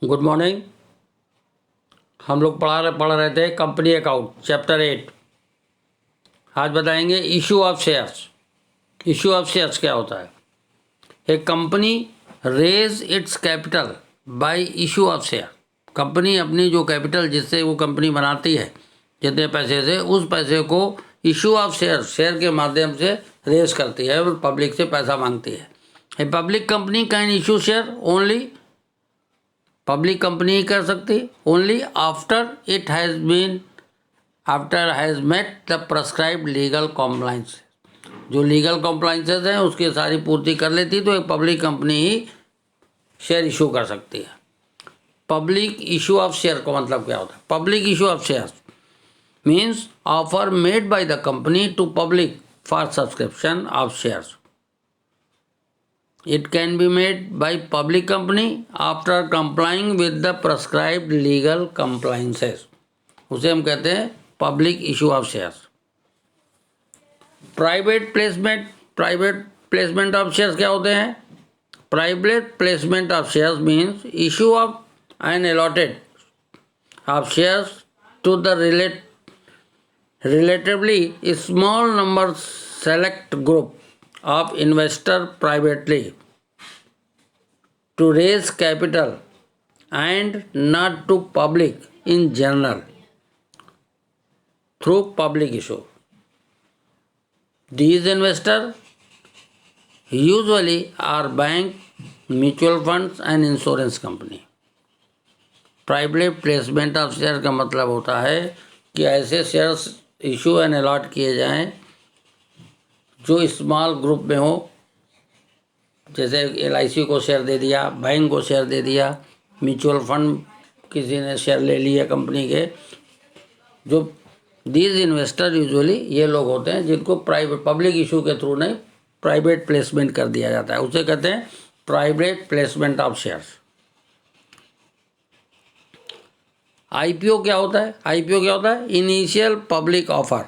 Good morning. हम लोग पढ़ रहे थे कंपनी अकाउंट चैप्टर 8। आज बताएंगे issue of shares. Issue of shares क्या होता है? एक company raise its capital by issue of share. Company अपनी जो कैपिटल जिससे वो कंपनी बनाती है, जितने पैसे से, उस पैसे को इशू ऑफ शेयर के माध्यम से रेज करती है और पब्लिक से पैसा मांगती है। A public company can issue share only, public company ही कर सकती only after has met the prescribed legal compliance. जो लीगल कॉम्प्लाइंसेस हैं उसकी सारी पूर्ति कर लेती तो एक पब्लिक कंपनी ही शेयर इशू कर सकती है। पब्लिक इशू ऑफ शेयर का मतलब क्या होता है? Public issue of share means offer made by the company to public for subscription of shares. It can be made by public company after complying with the prescribed legal compliances. उसे हम कहते हैं public issue of shares. Private placement of shares क्या होते हैं? Private placement of shares means issue of an allotted of shares to the relatively small number select group of investor privately to raise capital and not to public in general through public issue. These investors usually are bank, mutual funds and insurance company. Private placement of share का मतलब होता है कि ऐसे shares issue and a lot किए जाएं जो small group में हो, जैसे LIC को शेयर दे दिया, बैंक को शेयर दे दिया, म्यूचुअल फंड किसी ने शेयर ले लिया कंपनी के। जो दीज इन्वेस्टर यूजुअली ये लोग होते हैं जिनको प्राइवेट पब्लिक इशू के थ्रू नहीं, प्राइवेट प्लेसमेंट कर दिया जाता है, उसे कहते हैं private placement of shares. IPO क्या होता है? IPO क्या होता है? Initial public offer,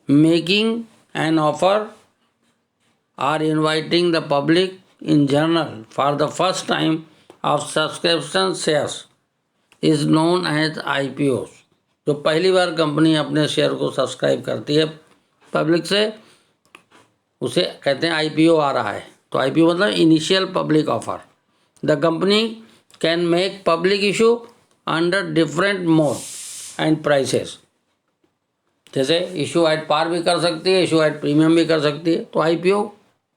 making an offer or inviting the public in general for the first time of subscription shares is known as IPOs. जो पहली बार कंपनी अपने शेयर को सब्सक्राइब करती है पब्लिक से, उसे कहते हैं IPO आ रहा है। तो IPO मतलब initial public offer. The company can make public issue under different mode and prices. जैसे इशू एट पार भी कर सकती है, इशू एट प्रीमियम भी कर सकती है। तो IPO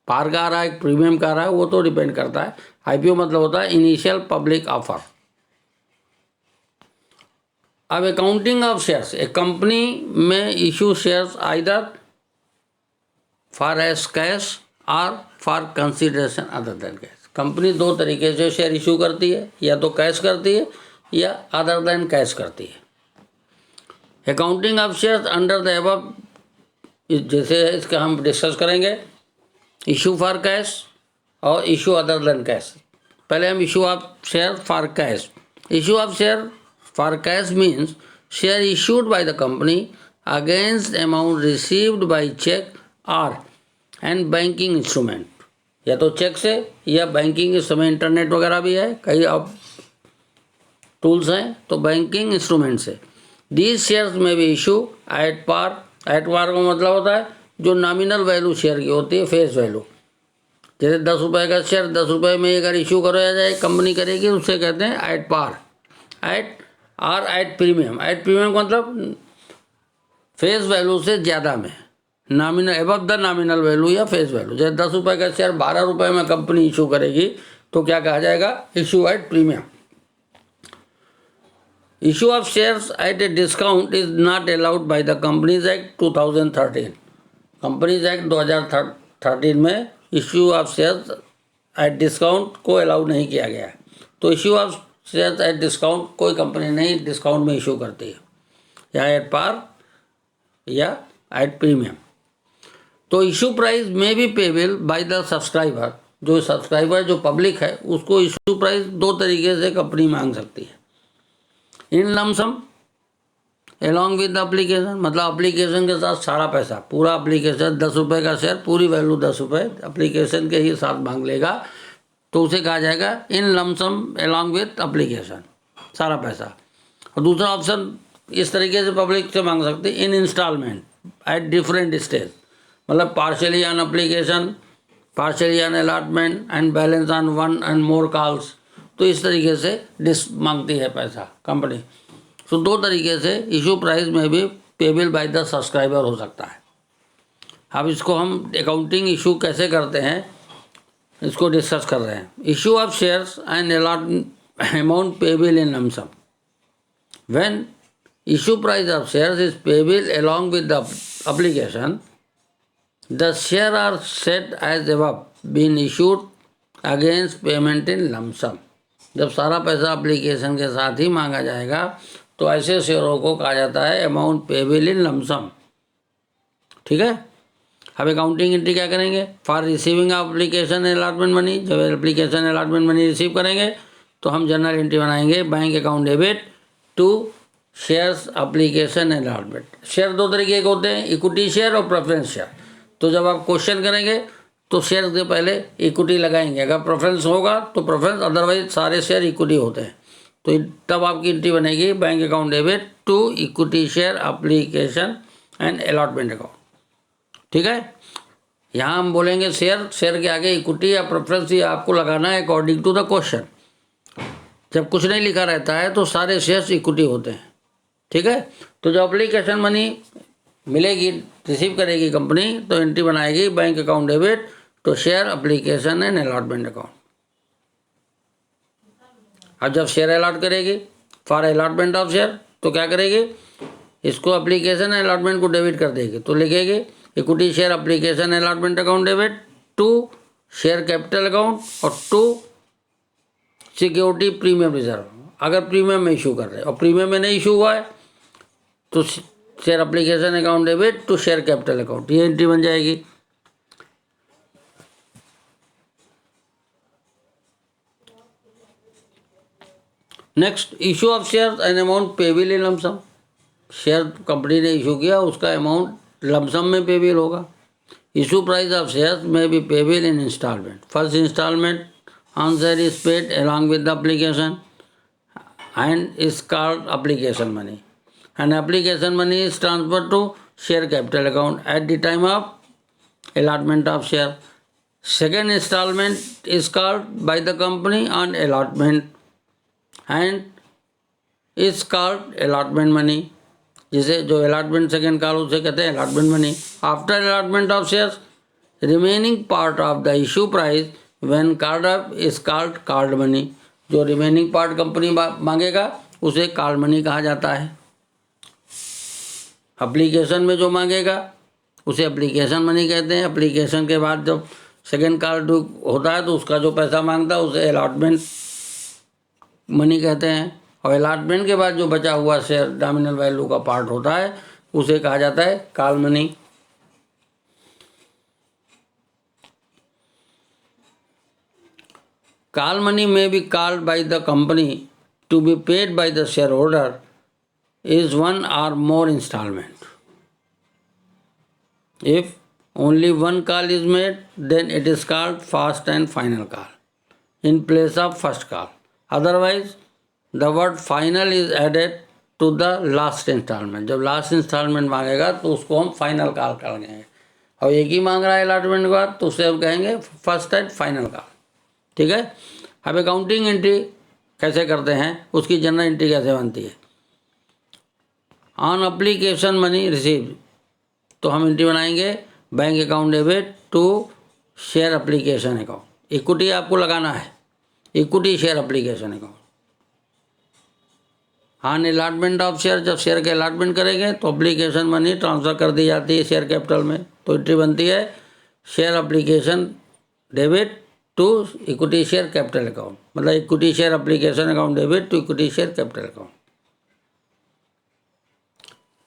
पार का आ रहा है, प्रीमियम का आ रहा है, वो तो डिपेंड करता है। IPO मतलब होता है इनिशियल पब्लिक ऑफर। अब अकाउंटिंग ऑफ शेयर्स, एक कंपनी में issue shares either for as cash और for consideration other than cash. Company दो तरीके से शेयर इशू करती है, या तो कैश करती है या अदर देन कैश करती है। Accounting of shares under the above, जैसे इसका हम डिस्कस करेंगे, इशू फॉर कैश और इशू अदर देन कैश। पहले हम issue of share for cash. Issue of share for cash means share issued by the company against amount received by cheque और and banking instrument. या तो check से या banking instrument, internet वगैरह भी है, कई अब टूल्स हैं, तो बैंकिंग इंस्ट्रूमेंट से। दीज शेयर्स में भी issue at par. At par का मतलब होता है जो नॉमिनल वैल्यू शेयर की होती है, फेस वैल्यू। जैसे 10 रुपये का शेयर 10 रुपये में अगर इशू कराया जाए, कंपनी करेगी, उससे कहते हैं at par. At premium. At premium का मतलब फेस वैल्यू से ज़्यादा में, nominal above the nominal value या फेस वैल्यू। जैसे 10 रुपये का शेयर 12 रुपये में कंपनी इशू करेगी तो क्या कहा जाएगा? Issue at premium. Issue of shares at a discount is not allowed by the companies act 2013। Companies act 2013 में issue of shares at discount को अलाउ नहीं किया गया है। तो issue of shares at discount कोई कंपनी नहीं डिस्काउंट में इशू करती है, या एट पार या एट प्रीमियम। तो इशू प्राइस में भी पेबल बाय द सब्सक्राइबर। जो सब्सक्राइबर जो पब्लिक है उसको इशू प्राइस दो तरीके से कंपनी मांग सकती है। इन लमसम अलॉन्ग विद अप्लीकेशन, मतलब अप्लीकेशन के साथ सारा पैसा, पूरा अप्लीकेशन 10 रुपये का शेयर, पूरी वैल्यू 10 रुपये अप्लीकेशन के ही साथ मांग लेगा तो उसे कहा जाएगा इन लमसम अलॉन्ग विथ अप्लीकेशन, सारा पैसा। और दूसरा ऑप्शन इस तरीके से पब्लिक से मांग सकते हैं, इन इंस्टॉलमेंट एट डिफरेंट स्टेज, मतलब partially on application, partially on allotment and balance on one and more calls. तो इस तरीके से मांगती है पैसा कंपनी। तो दो तरीके से इशू प्राइस में भी पेबल बाय द सब्सक्राइबर हो सकता है। अब इसको हम अकाउंटिंग इशू कैसे करते हैं इसको डिस्कस कर रहे हैं। Issue of shares and a lot amount payable in lump sum. When issue price of shares is payable along with the application, the shares are set as above, being issued against payment in lump sum। जब सारा पैसा application के साथ ही मांगा जाएगा तो ऐसे शेयरों को कहा जाता है amount payable in lump sum. ठीक है। अब अकाउंटिंग एंट्री क्या करेंगे? For receiving application allotment money, जब एप्लीकेशन अलॉटमेंट मनी रिसीव करेंगे तो हम जनरल एंट्री बनाएंगे, bank account debit to shares application allotment. Share दो तरीके के होते हैं, इक्विटी शेयर और प्रेफरेंस शेयर। तो जब आप क्वेश्चन करेंगे तो शेयर से पहले इक्विटी लगाएंगे, अगर प्रेफरेंस होगा तो प्रेफरेंस, अदरवाइज सारे शेयर इक्विटी होते हैं। तो तब आपकी एंट्री बनेगी bank account debit to equity share application and allotment account. ठीक है। यहाँ हम बोलेंगे शेयर, शेयर के आगे इक्विटी या प्रेफरेंस ये आपको लगाना है अकॉर्डिंग टू द क्वेश्चन। जब कुछ नहीं लिखा रहता है तो सारे शेयर्स इक्विटी होते हैं। ठीक है। तो जब एप्लीकेशन मनी मिलेगी, रिसीव करेगी कंपनी, तो एंट्री बनाएगी बैंक अकाउंट डेबिट तो share application and allotment account. अब जब शेयर अलॉट करेगी फॉर अलॉटमेंट ऑफ शेयर तो क्या करेगी? इसको एप्लीकेशन अलॉटमेंट को डेबिट कर देगी, तो लिखेगी equity share application allotment account debit to share capital account और टू सिक्योरिटी प्रीमियम रिजर्व। अगर प्रीमियम में इशू कर रहे हैं और प्रीमियम में नहीं इशू हुआ है तो share application account debit to share capital account, ये एंट्री बन जाएगी। Next, issue of share and amount payable in lump sum. Share company ने इशू किया, उसका अमाउंट लमसम में पेबल होगा। इशू प्राइस ऑफ शेयर्स में be payable in instalment. First instalment on share is paid along with the application and is called application money, and application money is transferred to share capital account at the time of allotment of share. Second installment is called by the company on allotment and is called allotment money, जिसे जो allotment second call उसे कहते हैं allotment money. After allotment of shares, remaining part of the issue price when called up is called called money। जो remaining part company मांगेगा उसे call money कहा जाता है। एप्लीकेशन में जो मांगेगा उसे एप्लीकेशन मनी कहते हैं। एप्लीकेशन के बाद जब सेकेंड कॉल होता है तो उसका जो पैसा मांगता है उसे अलॉटमेंट मनी कहते हैं। और अलॉटमेंट के बाद जो बचा हुआ शेयर नॉमिनल वैल्यू का पार्ट होता है उसे कहा जाता है call money. Call money may be called by the company to be paid by the shareholder is one or more installment. If only one call is made, then it is called first and final call in place of first call. Otherwise, the word final is added to the last installment. जब last instalment मांगेगा तो उसको हम final call करेंगे, और एक ही मांग रहा है अलॉटमेंट के बाद तो उसे हम कहेंगे फर्स्ट एंड फाइनल कॉल। ठीक है। अब अकाउंटिंग एंट्री कैसे करते हैं, उसकी जनरल एंट्री कैसे बनती है? ऑन एप्लीकेशन मनी रिसीव, तो हम एंट्री बनाएंगे bank account debit to share application account. Equity आपको लगाना है, equity share application account. On allotment of share, जब शेयर के अलॉटमेंट करेंगे तो एप्लीकेशन मनी ट्रांसफ़र कर दी जाती है शेयर कैपिटल में, तो एंट्री बनती है share application debit to equity share capital account, मतलब equity share application account debit to equity share capital account.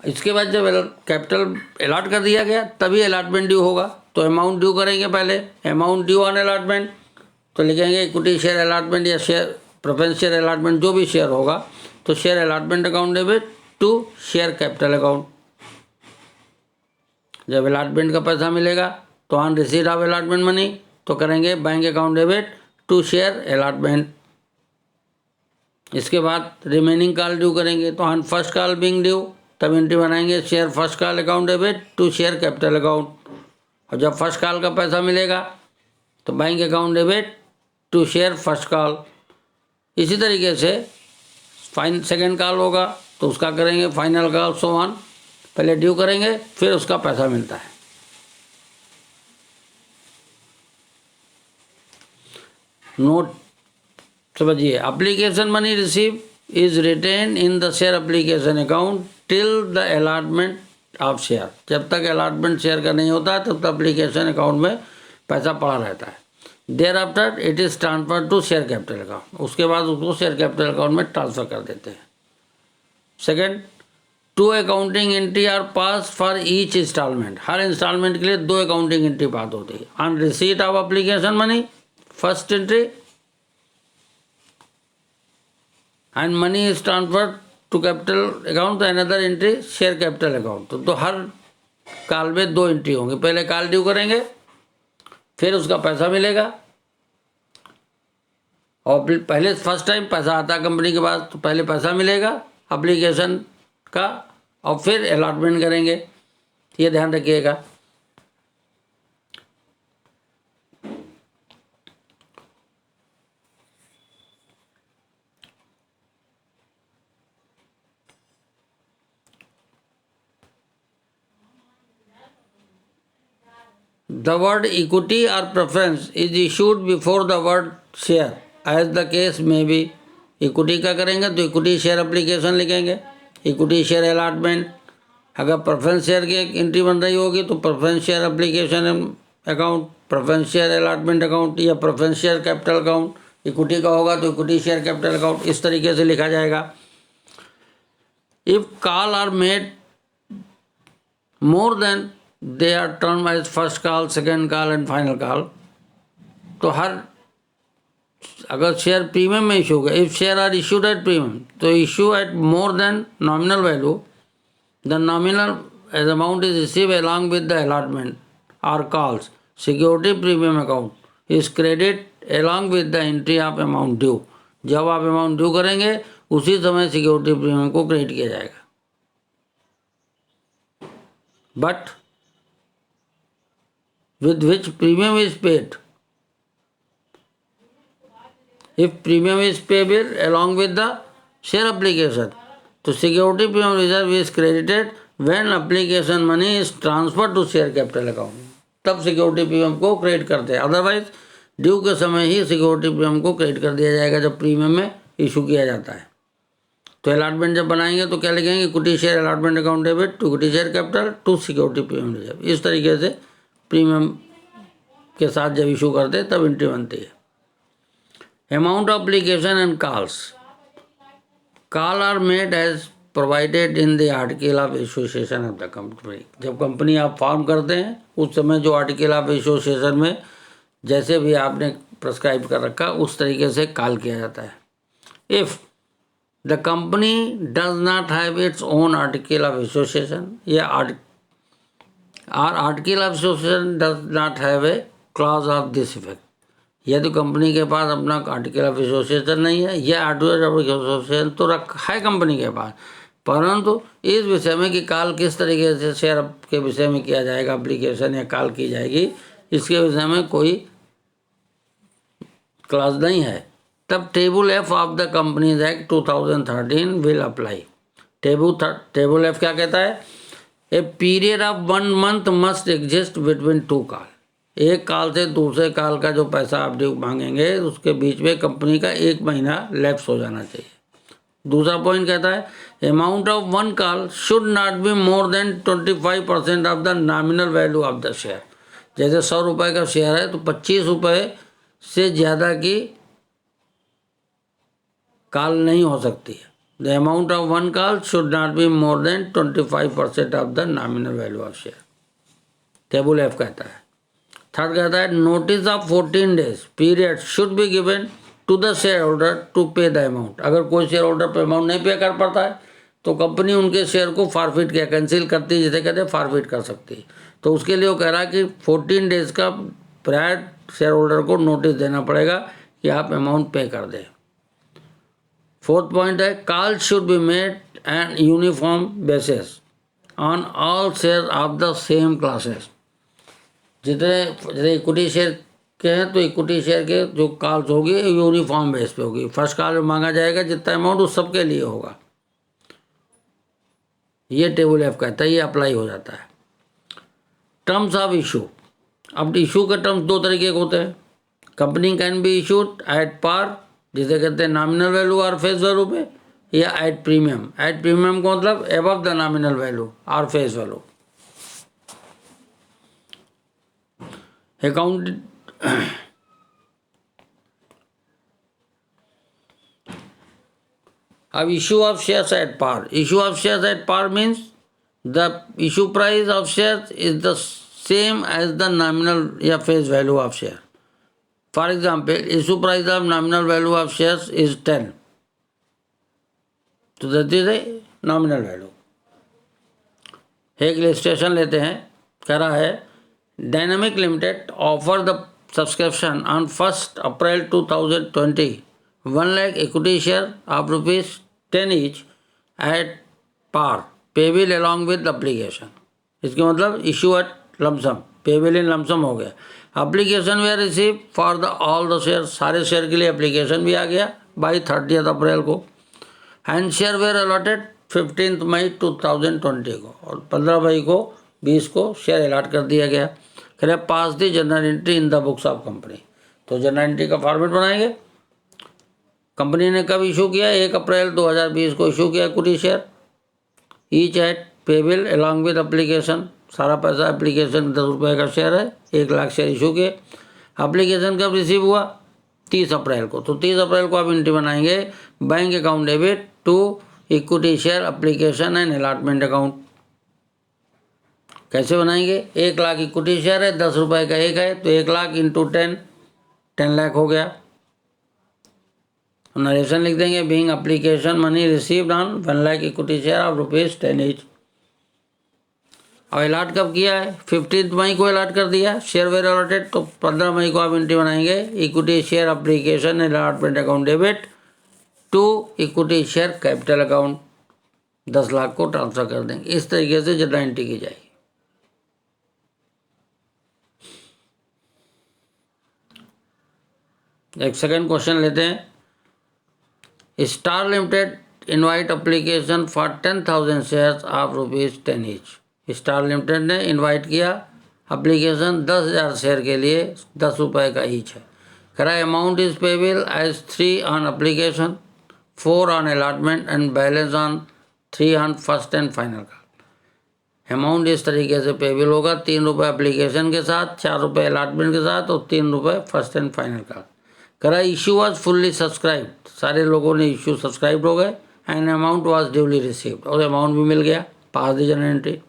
इसके बाद जब कैपिटल अलॉट कर दिया गया तभी अलॉटमेंट ड्यू होगा, तो अमाउंट ड्यू करेंगे पहले। अमाउंट ड्यू ऑन अलॉटमेंट तो लिखेंगे इक्विटी शेयर अलॉटमेंट या शेयर प्रेफरेंस शेयर अलॉटमेंट, जो भी शेयर होगा तो share allotment account debit to share capital account. जब अलॉटमेंट का पैसा मिलेगा तो on receipt of allotment money तो करेंगे bank account debit to share allotment. इसके बाद रिमेनिंग कॉल ड्यू करेंगे, तो on first call being due तब एंट्री बनाएंगे share first call account debit to share capital account. और जब फर्स्ट कॉल का पैसा मिलेगा तो bank account debit to share first call. इसी तरीके से सेकेंड कॉल होगा तो उसका करेंगे फाइनल कॉल सो ऑन, पहले ड्यू करेंगे फिर उसका पैसा मिलता है। नोट समझिए, application money receive is retain in the share application account till the allotment of share. जब तक अलॉटमेंट शेयर का नहीं होता है तब तक एप्लीकेशन अकाउंट में पैसा पड़ा रहता है। Thereafter it is transfer to share capital account, उसके बाद उसको शेयर कैपिटल अकाउंट में ट्रांसफ़र कर देते हैं। Second, two accounting entry are pass for each instalment. हर इंस्टॉलमेंट के लिए 2 अकाउंटिंग एंट्री पास होती है। On receipt of application money first entry and money is transfer to capital account, another entry share capital account. तो हर call में 2 entry होंगी, पहले कॉल ड्यू करेंगे फिर उसका पैसा मिलेगा। और पहले फर्स्ट टाइम पैसा आता है कंपनी के पास तो पहले पैसा मिलेगा एप्लीकेशन का और फिर अलॉटमेंट करेंगे, ये ध्यान रखिएगा। The word equity or preference is issued before the word share as the case may be। Equity का करेंगे तो इक्विटी शेयर एप्लीकेशन लिखेंगे, इक्विटी शेयर अलॉटमेंट। अगर प्रेफरेंस शेयर की एंट्री बन रही होगी तो preference share application account, preference share allotment account या preference share capital account. Equity का होगा तो इक्विटी शेयर कैपिटल अकाउंट, इस तरीके से लिखा जाएगा। If call are made more than they are term as first call, second call and final call. तो हर अगर शेयर प्रीमियम में इशू होगा, if share are issued at premium तो issue at more than nominal value, the nominal as amount is receive along with the allotment or calls security premium account is credit along with the entry of amount due. जब आप amount due करेंगे उसी समय security premium को credit किया जाएगा। But with which premium is paid, if premium is payable along with the share application तो security premium reserve is credited when application money is transferred to share capital account, तब security premium को credit करते हैं। Otherwise due के समय ही security premium को credit कर दिया जाएगा जब प्रीमियम में इशू किया जाता है। तो अलॉटमेंट जब बनाएंगे तो क्या लिखेंगे, equity share allotment account debit to equity share capital to security premium reserve. इस तरीके से प्रीमियम के साथ जब इशू करते तब एंट्री बनती है। Amount of application and calls, call are made as provided in the article of association of the company. जब कंपनी आप फॉर्म करते हैं उस समय जो आर्टिकल ऑफ एसोसिएशन में जैसे भी आपने प्रिस्क्राइब कर रखा उस तरीके से कॉल किया जाता है। If the company does not have its own article of association या article of association does not have a clause of this effect, यदि कंपनी के पास अपना आर्टिकल ऑफ एसोसिएशन नहीं है या आर्टिकल ऑफ एसोसिएशन तो रखा है कंपनी के पास, परंतु इस विषय में कि कॉल किस तरीके से शेयर के विषय में किया जाएगा, एप्लीकेशन या कॉल की जाएगी, इसके विषय में कोई क्लॉज नहीं है, तब table F of the companies act 2013 will apply. Table F क्या कहता है, a period of 1 month must exist between 2 call. एक कॉल से दूसरे कॉल का जो पैसा आप ड्यू मांगेंगे उसके बीच में कंपनी का 1 महीना लैप्स हो जाना चाहिए। दूसरा पॉइंट कहता है amount of 1 call should not be more than 25% of the nominal value of the share. जैसे 100 रुपये का शेयर है तो 25 रुपये से ज़्यादा की कॉल नहीं हो सकती है। The amount of 1 call should not be more than 25% of the nominal value of share, table F कहता है। थर्ड कहता है notice of 14 days period should be given to the share holder to pay the amount. अगर कोई share holder पे amount नहीं पे कर पाता है तो कंपनी उनके शेयर को फॉरफिट या कैंसिल करती है, जिसे कहते हैं फॉरफिट कर सकती है। तो उसके लिए वो कह रहा है कि 14 days का प्रायर शेयर होल्डर को नोटिस देना पड़ेगा कि आप अमाउंट पे कर दें। फोर्थ पॉइंट है call should be made and uniform basis on all share of the same classes. जितने इक्विटी शेयर के हैं तो इक्विटी शेयर के जो कॉल्स होगी यूनिफॉर्म बेस पे होगी। फर्स्ट कॉल में मांगा जाएगा जितना अमाउंट उस सबके लिए होगा। ये टेबल एफ कहता है, ये अप्लाई हो जाता है। Terms of issue. अब इशू के टर्म्स दो तरीके के होते हैं। Company can be issued at par, जिसे कहते हैं नॉमिनल वैल्यू और फेस वैल्यू पे, या एट प्रीमियम। एट प्रीमियम का मतलब एबव द नॉमिनल वैल्यू और फेस वैल्यू। अकाउंट अब issue of shares at par. Issue of shares at par means the issue price of shares is the same as the nominal या face value of share. For example, issue price of nominal value of shares is 10. तो that is a nominal value. एक illustration लेते हैं, कह रहा है Dynamic Limited offer the subscription on 1st April 2020 1 lakh equity share of rupees 10 each at par payable along with application. इसके मतलब issue at lump sum, payable in lump sum हो गया। Application way receive for the all the share, सारे share के लिए application भी आ गया by 30 अप्रैल को। एंड शेयर वेयर अलॉटेड 15 मई 2020 को, और 15 मई को 20 को शेयर अलॉट कर दिया गया। कह रहे पास the journal entry in the books of company. तो जनरल एंट्री का फॉर्मेट बनाएंगे। कंपनी ने कब इशू किया? 1 अप्रैल 2020 को इशू किया equity share, each eight payable along with application. सारा पैसा एप्लीकेशन 10 रुपये का शेयर है, 1 लाख शेयर इशू किए। एप्लीकेशन कब रिसीव हुआ? 30 अप्रैल को। तो 30 अप्रैल को आप एंट्री बनाएंगे bank account debit to equity share application and allotment account. कैसे बनाएंगे? 1 लाख इक्विटी शेयर है, 10 रुपये का एक है, तो 1 लाख इंटू 10 लाख हो गया। नरेशन लिख देंगे being application money received on 1 lakh equity share of rupees 10 each. अब अलॉट कब किया है? 15 मई को अलॉट कर दिया, शेयर वेयर अलॉटेड। तो 15 मई को आप एंट्री बनाएंगे equity share application and allotment account debit to equity share capital account, 10 lakh को ट्रांसफर कर देंगे। इस तरीके से जनरल एंट्री की जाएगी। एक सेकंड क्वेश्चन लेते हैं। Star limited invite application for 10,000 shares of rupees 10 each. Star limited ने इनवाइट किया एप्लीकेशन 10,000 शेयर के लिए, 10 रुपये का ईच है। करा amount is payable as 3 on application, 4 on allotment and balance on 3 on first and final call. Amount इस तरीके से पेबल होगा, 3 रुपये एप्लीकेशन के साथ, 4 रुपये अलॉटमेंट के साथ और 3 रुपये फर्स्ट एंड फाइनल कॉल। करा इशू वॉज फुल्ली सब्सक्राइब, सारे लोगों ने इशू सब्सक्राइब हो गए। And amount was duly received, और अमाउंट भी मिल गया, पास दी जनरल एंट्री।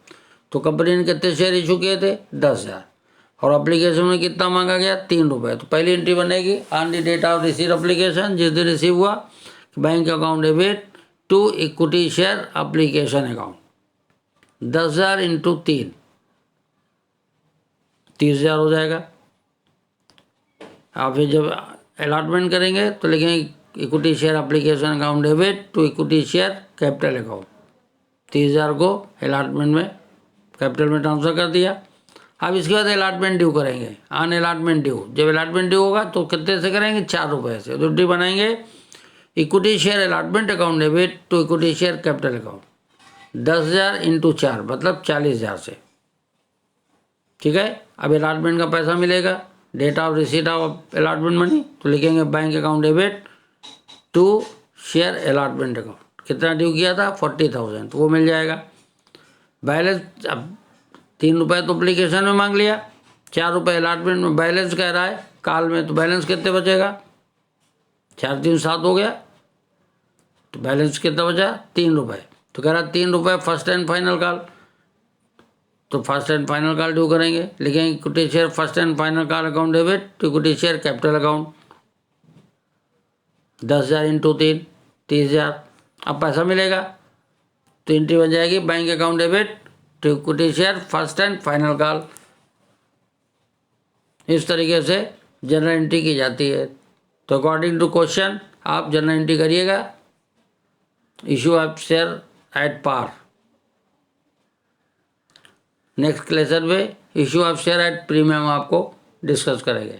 तो कंपनी ने कितने शेयर इशू किए थे? 10,000, और एप्लीकेशन में कितना मांगा गया? 3 रुपये। तो पहली एंट्री बनेगी on the date of receive application, जिस दिन रिसीव हुआ, bank account debit to equity share application account, 10,000 into 3, 30,000 हो जाएगा। आप फिर जब अलॉटमेंट करेंगे तो लिखेंगे equity share application account debit to equity share capital account. 30,000 को अलॉटमेंट में कैपिटल में ट्रांसफ़र कर दिया। अब इसके बाद अलॉटमेंट ड्यू करेंगे, ऑन अलॉटमेंट ड्यू। जब अलॉटमेंट ड्यू होगा तो कितने से करेंगे? 4 रुपये से। तो डी बनाएंगे equity share allotment account debit to equity share capital account, 10,000 into 4 मतलब 40,000 से। ठीक है। अब अलॉटमेंट का पैसा मिलेगा, date of receipt of allotment money, तो लिखेंगे bank account debit to share allotment account. कितना ड्यू किया था? 40,000, तो वो मिल जाएगा। बैलेंस, अब 3 रुपये तो एप्लीकेशन में मांग लिया, 4 रुपये अलॉटमेंट में। बैलेंस कह रहा है कॉल में, तो बैलेंस कितने बचेगा? 4 3 7 हो गया, तो बैलेंस कितना बचा? 3 रुपये। तो कह रहा 3 रुपये फर्स्ट एंड फाइनल कॉल, तो first and final call due करेंगे, लिखेंगे equity share first and final call account debit to equity share capital account, 10,000 into 3, 30,000। अब पैसा मिलेगा तो एंट्री बन जाएगी bank account debit to equity share first and final call. इस तरीके से जनरल एंट्री की जाती है। तो अकॉर्डिंग टू क्वेश्चन आप जर्नल एंट्री करिएगा, issue of share at par. Next क्लेशन में issue of share at premium आपको डिस्कस करेंगे।